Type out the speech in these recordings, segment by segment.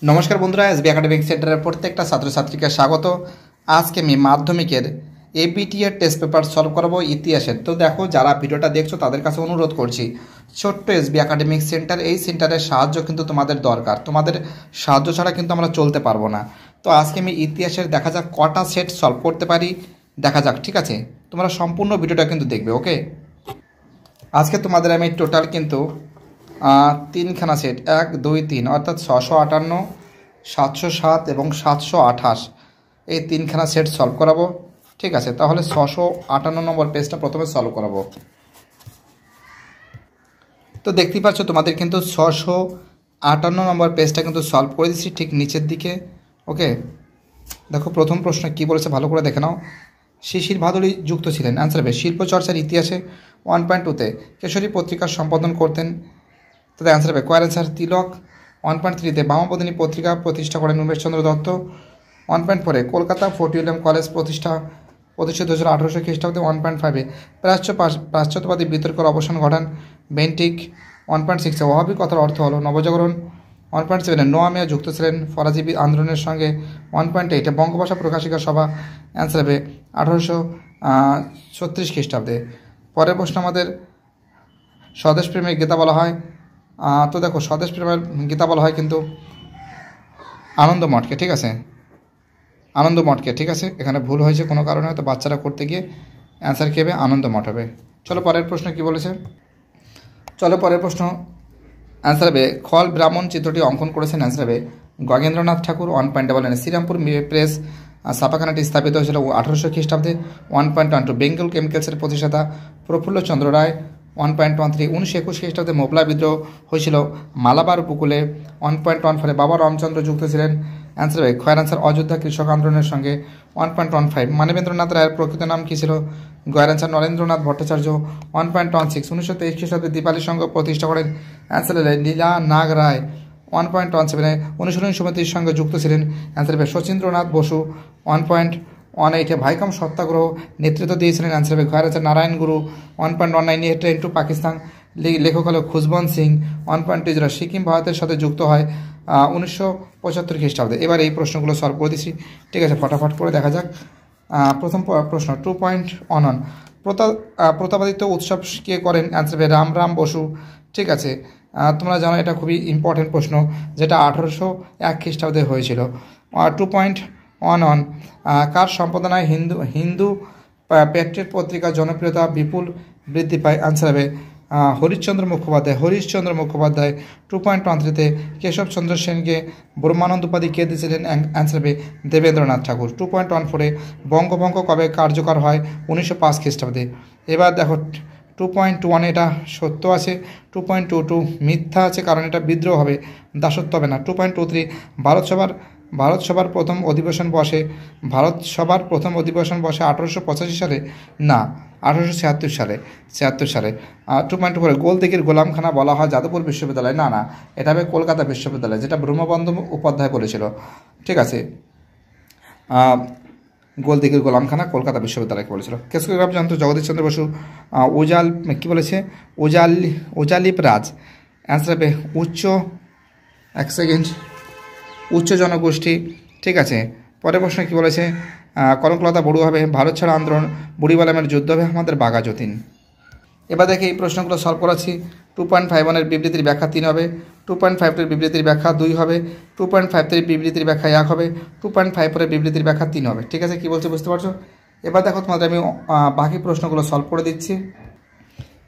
নমস্কার বন্ধুরা, SB academic সেন্টারের প্রত্যেকটা ছাত্রছাত্রীকে স্বাগত। আজকে আমি মাধ্যমিকের এবিটি এর টেস্ট পেপার সলভ করাবো ইতিহাসের। তো দেখো, যারা ভিডিওটা দেখছো তাদের কাছে অনুরোধ করছি, ছোট্ট এসবি একাডেমিক সেন্টার, এই সেন্টারের সাহায্য কিন্তু তোমাদের দরকার। তোমাদের সাহায্য ছাড়া কিন্তু আমরা চলতে পারবো না। তো আজকে আমি ইতিহাসের দেখা যাক কটা সেট সলভ করতে পারি, দেখা যাক। ঠিক আছে, তোমরা সম্পূর্ণ ভিডিওটা কিন্তু দেখবে। ওকে, আজকে তোমাদের আমি টোটাল কিন্তু তিনখানা সেট 1, 2, 3 অর্থাৎ 658, 707 এবং 728 এই তিনখানা সেট সলভ করাবো। ঠিক আছে, তাহলে 658 নম্বর পেজটা প্রথমে সলভ করাবো। তো দেখতেই পাচ্ছ তোমাদের কিন্তু 658 নম্বর পেজটা কিন্তু সলভ করে দিচ্ছি ঠিক নিচের দিকে। ওকে, দেখো প্রথম প্রশ্ন কি বলেছে ভালো করে দেখে নাও। শিশির ভাদুড়ী যুক্ত ছিলেন, অ্যান্সার হবে শিল্পচর্চার ইতিহাসে 1.2-তে কেশরী পত্রিকার সম্পাদন করতেন। তাদের অ্যান্সার হবে কয়ের অ্যান্সার তিলক। 1.3-তে বামাবদিনী পত্রিকা প্রতিষ্ঠা করেন উমেশচন্দ্র দত্ত। 1.4-এ কলকাতা ফোর্ট উইলিয়াম কলেজ প্রতিষ্ঠিত হয়েছিল 1800 খ্রিস্টাব্দে। 1.5-এ পাশ্চাত্যবাদী বিতর্কের অবসান ঘটান বেন্টিক। 1.6-এ ওয়াহাবি কথার অর্থ হলো নবজাগরণ। 1.7-এ নোয়া মিয়া যুক্ত ছিলেন ফরাজি আন্দোলনের সঙ্গে। 1.8-এ বঙ্গভাষা প্রকাশিকা সভা, অ্যান্সার হবে 1836 খ্রিস্টাব্দে। পরের প্রশ্ন আমাদের স্বদেশ প্রেমের গীতা বলা হয়। তো দেখো, স্বদেশ প্রেমের গীতা বলা হয় কিন্তু আনন্দ মঠকে। ঠিক আছে, আনন্দ মঠকে। ঠিক আছে, এখানে ভুল হয়েছে কোনো কারণে, হয়তো বাচ্চারা করতে গিয়ে অ্যান্সার কী হবে, আনন্দ মঠ হবে। চলো পরের প্রশ্ন কি বলেছে। চলো পরের প্রশ্ন, অ্যান্সার হবে খল ব্রাহ্মণ চিত্রটি অঙ্কন করেছেন, অ্যান্সার হবে গগেন্দ্রনাথ ঠাকুর। 1.1, শ্রীরামপুর প্রেস ছাপাখানাটি স্থাপিত হয়েছিল 1800 খ্রিস্টাব্দে। 1.12, বেঙ্গল কেমিক্যালসের প্রতিষ্ঠাতা প্রফুল্লচন্দ্র রায়। 1.13, 1921 খ্রিস্টাব্দে মোবলা বিদ্রোহ হয়েছিল মালাবার উপকূলে। 1.14, বাবা রামচন্দ্র যুক্ত ছিলেন, অ্যান্সার হবে খয়ের অ্যান্সার অযোধ্যা কৃষক আন্দোলনের সঙ্গে। 1.15, মানবেন্দ্রনাথ রায়ের প্রকৃত নাম কী ছিল, গয়ের অ্যান্সার নরেন্দ্রনাথ ভট্টাচার্য। 1.16, 1923 খ্রিস্টাব্দে দীপালি সংঘ প্রতিষ্ঠা করেন, অ্যান্সার হবে লীলা নাগ রায়। 1.17, অনুশীলনী সমিতির সঙ্গে যুক্ত ছিলেন, অ্যান্সার হবে শচীন্দ্রনাথ বসু। 1.18, ভাইকম সত্যাগ্রহ নেতৃত্ব দিয়েছিলেন, অ্যান্সার হবে খয়ের অ্যান্সার নারায়ণ গুরু। 1.19, ট্রেন টু পাকিস্তান লেখক হল খুশবন্ত সিং। 1.20, সিকিম ভারতের সাথে যুক্ত হয় 1975 খ্রিস্টাব্দে। এবার এই প্রশ্নগুলো সলভ করে দিচ্ছি। ঠিক আছে, ফটাফট করে দেখা যাক। প্রথম প্রশ্ন 2.11, প্রতাপাদিত্য উৎসব কে করেন, অ্যান্সার হবে রাম বসু। ঠিক আছে, তোমরা জানো এটা খুবই ইম্পর্টেন্ট প্রশ্ন, যেটা 1801 খ্রিস্টাব্দে হয়েছিল। 2.11, কার সম্পাদনায় হিন্দু প্যাট্রিয়ট পত্রিকার জনপ্রিয়তা বিপুল বৃদ্ধি পায়, অ্যান্সার হবে হরিশ্চন্দ্র মুখোপাধ্যায়। 2.13, কেশবচন্দ্র সেনকে ব্রহ্মানন্দ উপাধি কে দিয়েছিলেন, অ্যান্সার হবে দেবেন্দ্রনাথ ঠাকুর। 2.14, বঙ্গভঙ্গ কবে কার্যকর হয়, 1905 খ্রিস্টাব্দে। এবার দেখো 2.21, এটা সত্য আছে। 2.22 মিথ্যা আছে, কারণ এটা বিদ্রোহ হবে, দাসত্ব হবে না। 2.23, ভারত সভার প্রথম অধিবেশন বসে 1885 সালে, না 1876 সালে। 2.24, গোলদিঘির গোলামখানা বলা হয় যাদবপুর বিশ্ববিদ্যালয়, না এটা হবে কলকাতা বিশ্ববিদ্যালয়, যেটা ব্রহ্মবন্ধু উপাধ্যায় বলেছিল। ঠিক আছে, গোলদিঘির গোলামখানা কলকাতা বিশ্ববিদ্যালয়কে বলেছিল। কেশগ্রাম যন্ত্র জগদীশচন্দ্র বসু। কী বলেছে, ওজালিপ রাজ, অ্যান্সার হবে উচ্চ জনগোষ্ঠী। ঠিক আছে, পরের প্রশ্ন কী বলেছে, কনকলতা বড়ুয়া হবে ভারত ছাড়া আন্দোলন, বুড়িবালামের যুদ্ধ হবে আমাদের বাঘা যতীন। এবার দেখে এই প্রশ্নগুলো সলভ করাচ্ছি। 2.51 বিবৃতির ব্যাখ্যা 3 হবে। 2.52 বিবৃতির ব্যাখ্যা 2 হবে। 2.53 বিবৃতির ব্যাখ্যা 1 হবে। 2.54 বিবৃতির ব্যাখ্যা 3 হবে। ঠিক আছে, কী বলছে বুঝতে পারছো। এবার দেখো তোমাদের আমি বাকি প্রশ্নগুলো সলভ করে দিচ্ছি।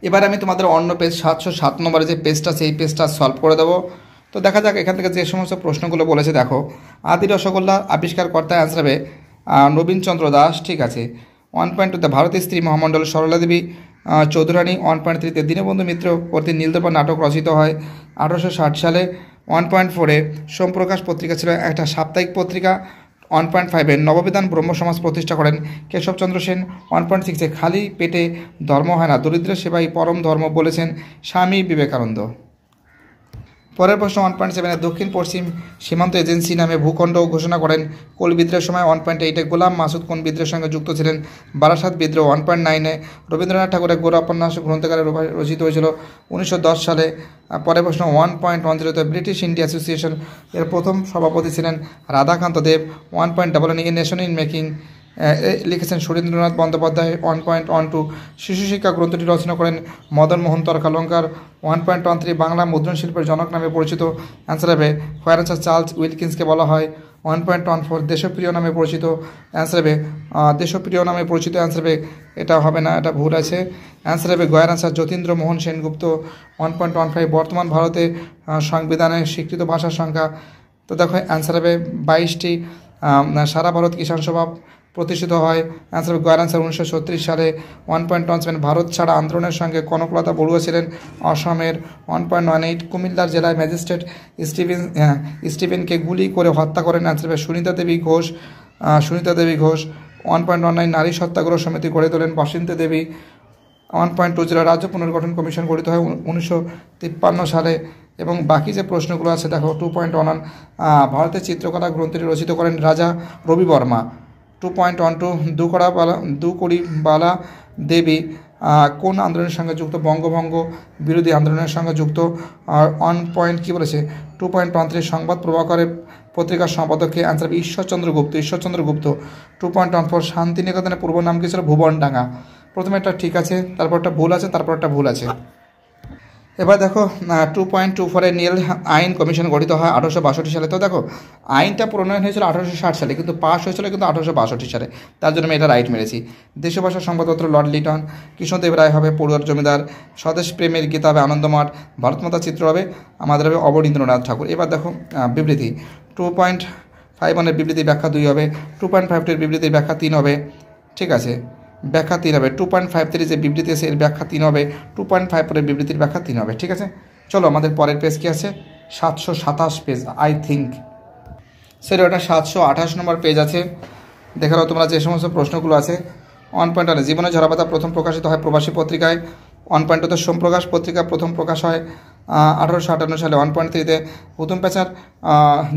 এবার আমি তোমাদের অন্য পেজ 707 নম্বরে যে পেজটা, সেই পেজটা সলভ করে দেবো। তো দেখা যাক এখান থেকে যে সমস্ত প্রশ্নগুলো বলেছে। দেখো, আদি রসগোল্লা আবিষ্কারকর্তা, অ্যান্সার হবে নবীনচন্দ্র দাস। ঠিক আছে। 1.2, ভারতের স্ত্রী মহামণ্ডল সরলা দেবী চৌধুরানী। 1.3, দীনবন্ধু মিত্র কর্তৃক নীলদর্পণ নাটক রচিত হয় 1860 সালে। 1.4, সোমপ্রকাশ পত্রিকা ছিল একটা সাপ্তাহিক পত্রিকা। 1.5, নববিধান ব্রহ্মসমাজ প্রতিষ্ঠা করেন কেশবচন্দ্র সেন। 1.6, খালি পেটে ধর্ম হয় না, দরিদ্র সেবাই পরম ধর্ম বলেছেন স্বামী বিবেকানন্দ। পরের প্রশ্ন 1.7 দক্ষিণ পশ্চিম সীমান্ত এজেন্সি নামে ভূখণ্ড ঘোষণা করেন কোল বিদ্রোহের সময়। 1.8 গোলাম মাসুদ কোন বিদ্রোহের সঙ্গে যুক্ত ছিলেন? বারাসাত বিদ্রোহ। 1.9 রবীন্দ্রনাথ ঠাকুরের গোরা উপন্যাস গ্রন্থকারে রচিত হয়েছিল 1910 সালে। পরের প্রশ্ন 1.10 ব্রিটিশ ইন্ডিয়া অ্যাসোসিয়েশন এর প্রথম সভাপতি ছিলেন রাধাকান্ত দেব। 1.11 এ নেশন ইন মেকিং লিখেছেন সুরেন্দ্রনাথ বন্দ্যোপাধ্যায়। 1.12 শিশু শিক্ষা গ্রন্থটি রচনা করেন মদন মোহন তর্কালঙ্কার। 1.13 বাংলা মুদ্রণ শিল্পের জনক নামে পরিচিত। অ্যান্সার হবে হোয়ার অ্যান্সার চার্লস উইলকিন্সকে বলা হয়। 1.14 দেশপ্রিয় নামে পরিচিত। অ্যান্সার হবে দেশপ্রিয় নামে পরিচিত। অ্যান্সার হবে এটা হবে না, এটা ভুল আছে। অ্যান্সার হবে গয়ের অ্যান্সার যতীন্দ্র মোহন সেনগুপ্ত। 1.15 বর্তমান ভারতে সংবিধানে স্বীকৃত ভাষার সংখ্যা। তো দেখো অ্যান্সার হবে 22টি। সারা ভারত কিষাণ সভা প্রতিষ্ঠিত হয়। অ্যান্সার গয়ের অ্যান্সার 1936 সালে। 1.17 ভারত ছাড়া আন্দোলনের সঙ্গে কনকলতা বড়ুয়া ছিলেন অসমের। 1.18 কুমিল্লার জেলায় ম্যাজিস্ট্রেট স্টিভেনকে গুলি করে হত্যা করেন। অ্যান্সার হবে সুনিতা দেবী ঘোষ। 1.19 নারী সত্যাগ্রহ সমিতি গড়ে তোলেন বাসন্তী দেবী। 1.20 রাজ্য পুনর্গঠন কমিশন গঠিত হয় 1953 সালে। এবং বাকি যে প্রশ্নগুলো আছে দেখো 2.1 ভারতের চিত্রকলা গ্রন্থটি রচিত করেন রাজা রবি বর্মা। 2.12 দুকড়িবালা দেবী কোন আন্দোলনের সঙ্গে যুক্ত? বঙ্গভঙ্গ বিরোধী আন্দোলনের সঙ্গে যুক্ত। আর 2.13 সংবাদ প্রভাকরের পত্রিকার সম্পাদককে? অ্যান্সার ঈশ্বরচন্দ্র গুপ্ত। 2.14 শান্তিনিকেতনের পূর্ব নাম কি ছিল? ভুবনডাঙ্গা। প্রথমে একটা ঠিক আছে, তারপরটা ভুল আছে, তারপরটা ভুল আছে। এবার দেখো 2.24 নীল আইন কমিশন গঠিত হয় 1862 সালে। তো দেখো আইনটা প্রণয়ন হয়েছিল 1860 সালে, কিন্তু পাস হয়েছিল কিন্তু 1862 সালে। তার জন্য আমি এটা রাইট মেরেছি। দেশভাষা সংবাদপত্র লর্ড লিটন। কৃষ্ণদেব রায় হবে পড়ুয়ার জমিদার। স্বদেশ প্রেমের গীতা হবে আনন্দমঠ। ভারতমাতা চিত্র হবে আমাদের হবে অবনীন্দ্রনাথ ঠাকুর। এবার দেখো বিবৃতি 2.51 বিবৃতির ব্যাখ্যা 2 হবে। 2.52 বিবৃতির ব্যাখ্যা 3 হবে। ঠিক আছে, ব্যাখ্যা 3 হবে। 2.53 যে বিবৃতি আছে এর ব্যাখ্যা 3 হবে। 2.54 বিবৃতির ব্যাখ্যা 3 হবে। ঠিক আছে, চলো আমাদের পরের পেজ কি আছে? 727 পেজ আই থিঙ্ক। সেটা ওটা 728 নম্বর পেজ আছে। দেখে নাও তোমরা যে সমস্ত প্রশ্নগুলো আছে। 1.1 জীবনে ঝরাপাতা প্রথম প্রকাশিত হয় প্রবাসী পত্রিকায়। 1.2 সোমপ্রকাশ পত্রিকা প্রথম প্রকাশ হয় 1858 সালে। 1.3 হুতুম প্যাচার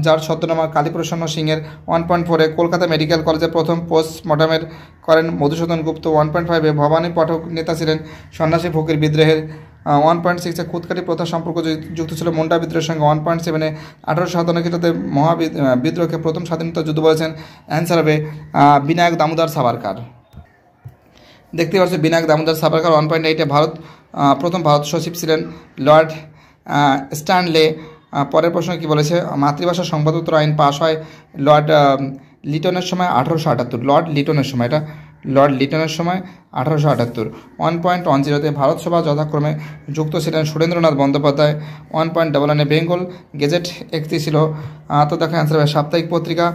যার ছদ্মনামা কালীপ্রসন্ন সিংয়ের। 1.4 কলকাতা মেডিকেল কলেজে প্রথম পোস্টমর্টমের করেন মধুসূদন গুপ্ত। 1.5 ভবানী পাঠক নেতা ছিলেন সন্ন্যাসী ফকির বিদ্রোহের। 1.6 খুদকাটি প্রথা সম্পর্ক যুক্ত ছিল মুন্ডা বিদ্রোহের সঙ্গে। 1.7 1857 খ্রিস্টাব্দে বিদ্রোহকে প্রথম স্বাধীনতা যুদ্ধ বলেছেন। অ্যান্সার হবে বিনায়ক দামোদর সাভারকার। দেখতে পাচ্ছ বিনায়ক দামোদর সাভারকার। 1.8 প্রথম ভারত সচিব ছিলেন লর্ড স্ট্যানলে। পরের প্রশ্ন কি বলেছে? মাতৃভাষা সংবাদপত্র আইন পাশ হয় লর্ড লিটনের সময় 1878। লর্ড লিটনের সময়, এটা লর্ড লিটনের সময় 1878। 1.10 ভারত সভা যথাক্রমে যুক্ত ছিলেন সুরেন্দ্রনাথ বন্দ্যোপাধ্যায়। 1.11 বেঙ্গল গেজেট একটি ছিল। তো দেখো অ্যান্সার হবে সাপ্তাহিক পত্রিকা।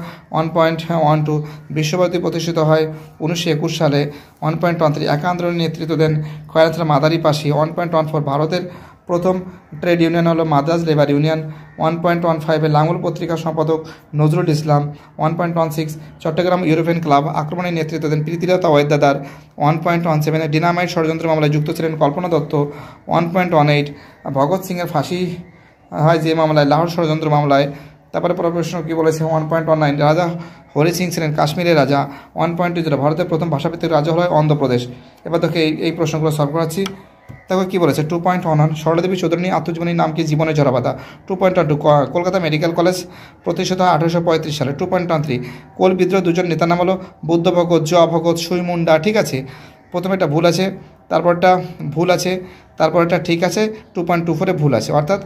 1.12 বিশ্বভারতী প্রতিষ্ঠিত হয় 1921 সালে। 1.13 একা আন্দোলনের নেতৃত্ব দেন খয়ারথরা মাদারি পাশি। 1.14 ভারতের প্রথম ট্রেড ইউনিয়ন হলো মাদ্রাজ লেবার ইউনিয়ন। 1.15 লাঙ্গল পত্রিকার সম্পাদক নজরুল ইসলাম। 1.16 চট্টগ্রাম ইউরোপিয়ান ক্লাব আক্রমণের নেতৃত্ব দেন প্রীতিলতা ওয়েদাদার। 1.17 ডিনামাইট ষড়যন্ত্র মামলায় যুক্ত ছিলেন কল্পনা দত্ত। 1.18 ভগৎ সিংয়ের ফাঁসি হয় যে মামলায়? লাহোর ষড়যন্ত্র মামলায়। তারপরে পরের প্রশ্ন কী বলেছে? 1.19 রাজা হরি সিং ছিলেন কাশ্মীরের রাজা। 1.20 ভারতের প্রথম ভাষাভিত্তিক রাজ্য হল অন্ধ্রপ্রদেশ। এবার দেখো এই প্রশ্নগুলো সলভ করাচ্ছি। দেখো কী বলেছে? 2.11 সরলাদেবী চৌধুরী আত্মজীবনীর নাম কি? জীবনের ঝরাপাতা। 2.12 কলকাতা মেডিকেল কলেজ প্রতিষ্ঠিত হয় 1835 সালে। 2.13 কোল বিদ্রোহ দুজন নেতার নাম হলো বুদ্ধ ভগত, জোয়া ভগত, সুই মুন্ডা। ঠিক আছে, প্রথমে একটা ভুল আছে, তারপরটা ভুল আছে, তারপরটা ঠিক আছে। 2.24 ভুল আছে, অর্থাৎ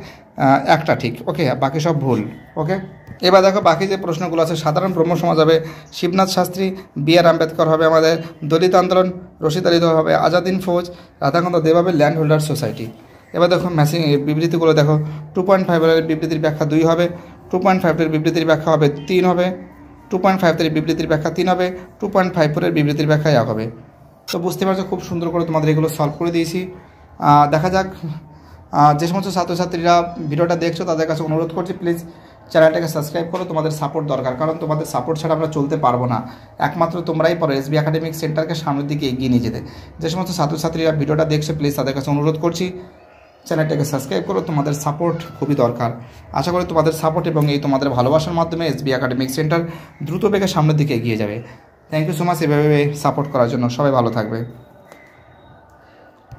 একটা ঠিক। ওকে, বাকি সব ভুল। ওকে, এবার দেখো বাকি যে প্রশ্নগুলো আছে। সাধারণ ব্রহ্ম সমাজ হবে শিবনাথ শাস্ত্রী। বি.আর. আম্বেদকর হবে আমাদের দলিত আন্দোলন। রশিদ আলী হবে আজাদিন ফৌজ। রাধাকান্ত দেব হবে ল্যান্ড হোল্ডার সোসাইটি। এবার দেখো বিবৃতিগুলো দেখো। 2.5 বিবৃতির ব্যাখ্যা 2 হবে। 2.5 বিবৃতির ব্যাখ্যা হবে 3 হবে। 2.53 বিবৃতির ব্যাখ্যা 3 হবে। 2.54 বিবৃতির ব্যাখ্যা 1 হবে। তো বুঝতে পারছো, খুব সুন্দর করে তোমাদের এগুলো সলভ করে দিয়েছি। দেখা যাক যে সমস্ত ছাত্রছাত্রীরা ভিডিওটা দেখছো তাদের কাছে অনুরোধ করছি প্লিজ চ্যানেলটাকে সাবস্ক্রাইব করো। তোমাদের সাপোর্ট দরকার, কারণ তোমাদের সাপোর্ট ছাড়া আমরা চলতে পারবো না। একমাত্র তোমরাই পারো এসবি একাডেমিক সেন্টারকে সামনের দিকে এগিয়ে নিয়ে যেতে। যে সমস্ত ছাত্রছাত্রীরা ভিডিওটা দেখছে প্লিজ তাদের কাছে অনুরোধ করছি চ্যানেলটাকে সাবস্ক্রাইব করো, তোমাদের সাপোর্ট খুবই দরকার। আশা করি তোমাদের সাপোর্ট এবং এই তোমাদের ভালোবাসার মাধ্যমে এসবি একাডেমিক সেন্টার দ্রুত বেগে সামনের দিকে এগিয়ে যাবে। থ্যাংক ইউ সো মাচ এভাবে সাপোর্ট করার জন্য। সবাই ভালো থাকবে।